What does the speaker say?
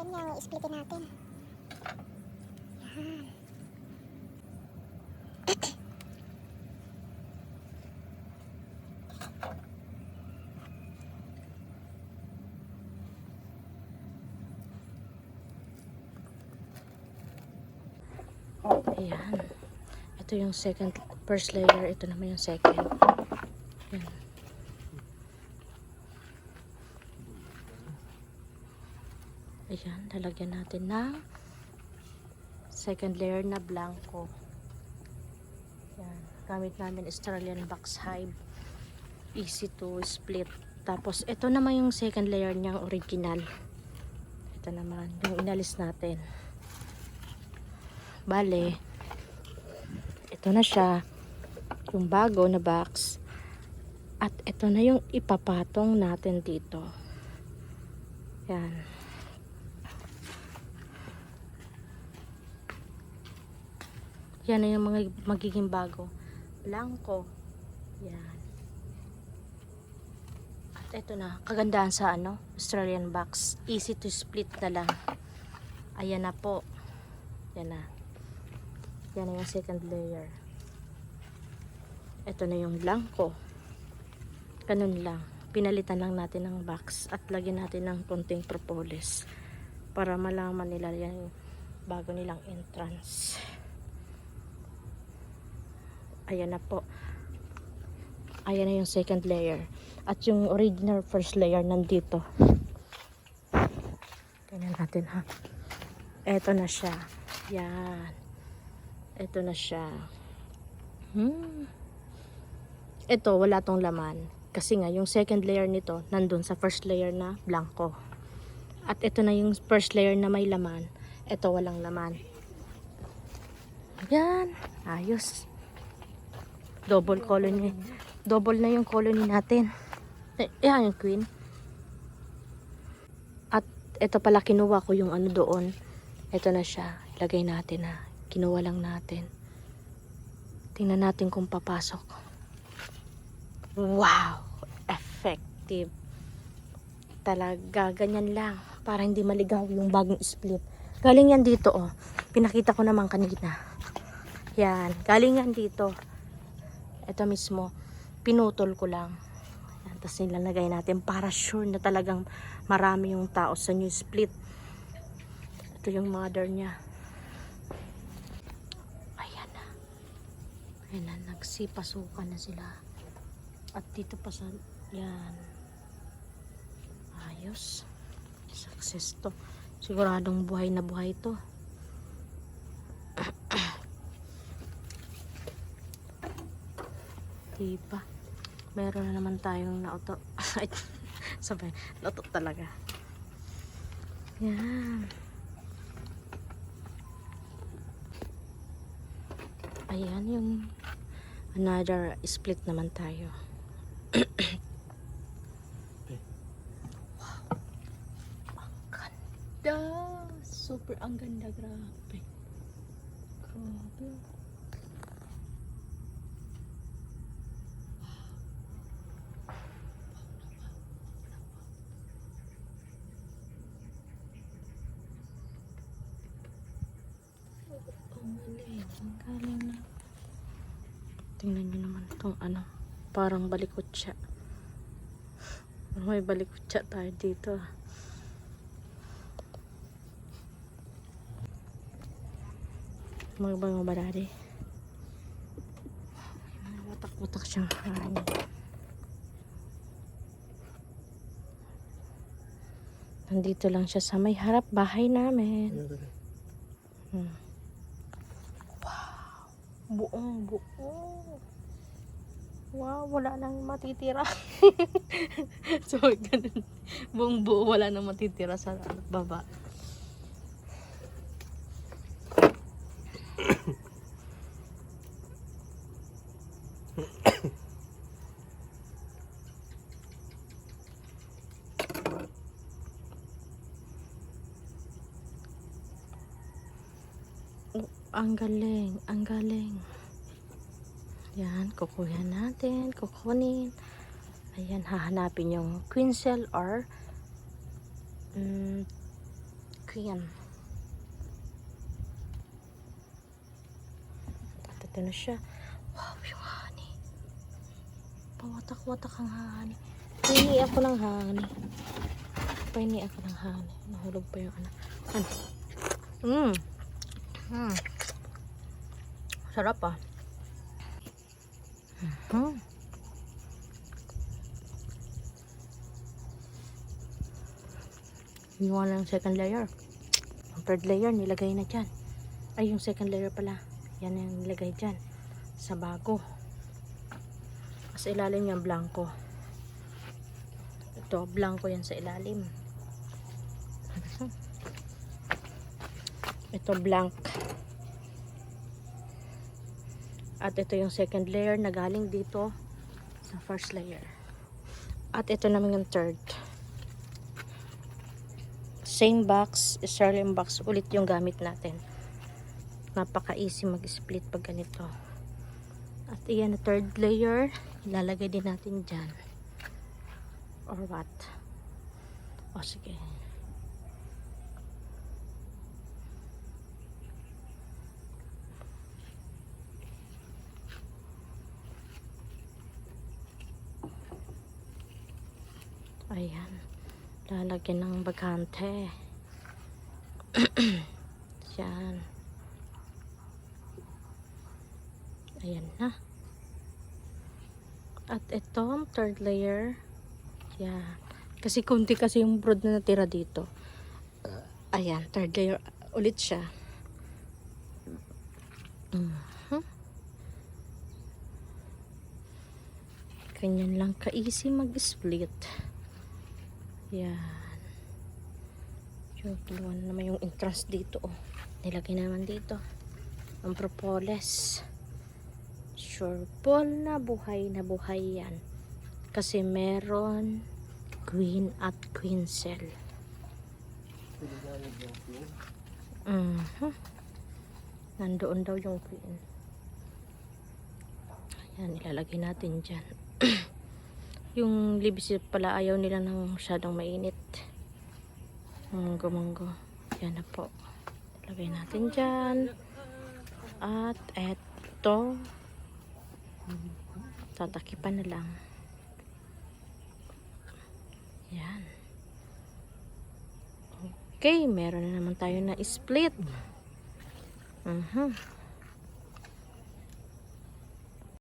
Ganyan, i-splitin natin. Yan. Ayan. Ito yung first layer. Ito naman yung second. Ayan. Ayan, lalagyan natin ng second layer na blanco. Ayan. Gamit namin Australian box hive. Easy to split. Tapos, ito naman yung second layer niyang original. Ito naman, yung inalis natin. Bale, ito na siya. Yung bago na box. At ito na yung ipapatong natin dito. Yan. Yan na yung mga magiging bago. Blanco. Yan. At ito na. Kagandahan sa Australian box. Easy to split na lang. Ayan na po. Yan na. Yan na yung second layer. Ito na yung blanco. Ganun lang. Pinalitan lang natin ng box at lagyan natin ng konting propolis para malaman nila yan bago nilang entrance. Ayan na po. Ayan na yung second layer. At yung original first layer nandito. Tingnan natin ha. Ito na siya. Yan. Ito na siya. Ito, wala tong laman. Kasi nga, yung second layer nito, nandun sa first layer na blanco. At ito na yung first layer na may laman. Ito, walang laman. Yan. Ayos. Double colony. Double na yung colony natin. Yan yung queen. At ito pala, kinuha ko yung doon. Ito na siya. Ilagay natin ha. Kinuha lang natin. Tingnan natin kung papasok. Wow! Effective. Talaga, ganyan lang. Para hindi maligaw yung bagong split. Galing yan dito, oh. Pinakita ko naman kanina. Yan. Galing yan dito. Ito mismo. Pinutol ko lang. Yan. Tapos nilalagay natin para sure na talagang marami yung tao sa new split. Ito yung mother niya. Ayan na. Ayan na. Nagsipasukan na sila. At dito pa sa, yan. Ayos. Success to. Siguradong buhay na buhay to. Diba? Meron na naman tayong nauto. Sabay, nauto talaga. Yan. Ayan yung another split naman tayo. Wow. Ang ganda. Super ang ganda. Grabe. Grabe. Ang galing na. Tingnan nyo naman itong parang balikutsa. May balikutsa tayo dito. Magbango ba dali? Watak-watak siyang hangin. Nandito lang siya sa may harap bahay namin. Wow! Buong buo. Wow, wala nang matitira. So, ganun. Buong buo, wala nang matitira sa baba. Oh, ang galing, ang galing. Yan, kukuha natin, kukunin. Ayan, hahanapin yung queen cell or queen. At ito na siya. Wow, yung honey. Pawatak-watak ang honey. Pahingi ako ng honey. Nahulog pa yung ano. Sarap ah. Ginawa na ng second layer. Ang third layer nilagay na dyan. Ay, yung second layer pala. Yan yung nilagay dyan. Sa bago. Sa ilalim yung blanco. Ito, blanco yan sa ilalim. Ito, blank. At ito yung second layer na galing dito sa first layer. At ito naman yung third. Same box, sterling box, ulit yung gamit natin. Napaka easy mag-split pag ganito. At iyan na third layer, ilalagay din natin dyan. Or what? O sige. Ayan. Lalagyan ng bagante. Yan. Ayan na. At ito, third layer. Yan. Kasi kunti kasi yung brood na natira dito. Ayan, third layer ulit siya. Ganyan lang ka-easy mag-split. Yan. Yung kinuha na naman yung entrance dito. Oh. Nilagay naman dito. Ang propolis. Sure ball na buhay yan. Kasi meron queen at queen cell. Nandoon daw yung queen. Ayan, ilalagay natin dyan. Yung libis pala ayaw nila ng masyadong mainit. Munggo. Yan na po. Lagay natin dyan. At eto. Tatakipan na lang. Yan. Okay, meron na naman tayo na split.